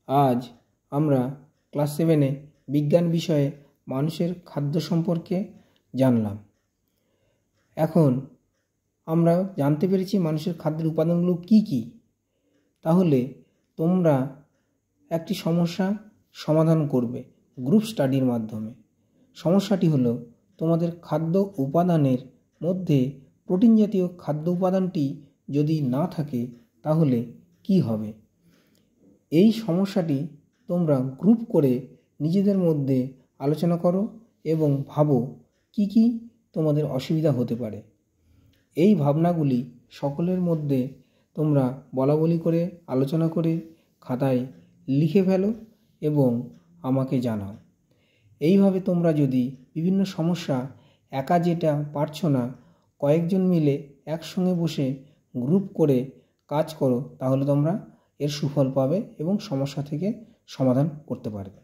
আজ আমরা ক্লাস 7-এ বিজ্ঞান বিষয়ে মানুষের খাদ্য সম্পর্কে জানলাম। এখন আমরা জানতে পেরেছি মানুষের খাদ্যের উপাদানগুলো কি কি। তাহলে তোমরা একটি সমস্যা সমাধান করবে গ্রুপ স্টাডির মাধ্যমে। সমস্যাটি হলো তোমাদের খাদ্য উপাদানের মধ্যে প্রোটিন জাতীয় খাদ্য উপাদানটি যদি না থাকে তাহলে কি হবে। এই সমস্যাটি তোমরা গ্রুপ করে নিজেদের মধ্যে আলোচনা করো এবং ভাবো কি কি তোমাদের অসুবিধা হতে পারে। এই ভাবনাগুলি সকলের মধ্যে তোমরা বলাবলি করে আলোচনা করে খাতায় লিখে ফেলো এবং আমাকে জানাও। এইভাবে তোমরা যদি বিভিন্ন সমস্যা একা যেটা পারছো না কয়েকজন মিলে একসঙ্গে বসে গ্রুপ করে কাজ করো তাহলে তোমরা এর সুফল পাবে এবং সমস্যা থেকে সমাধান করতে পারবে।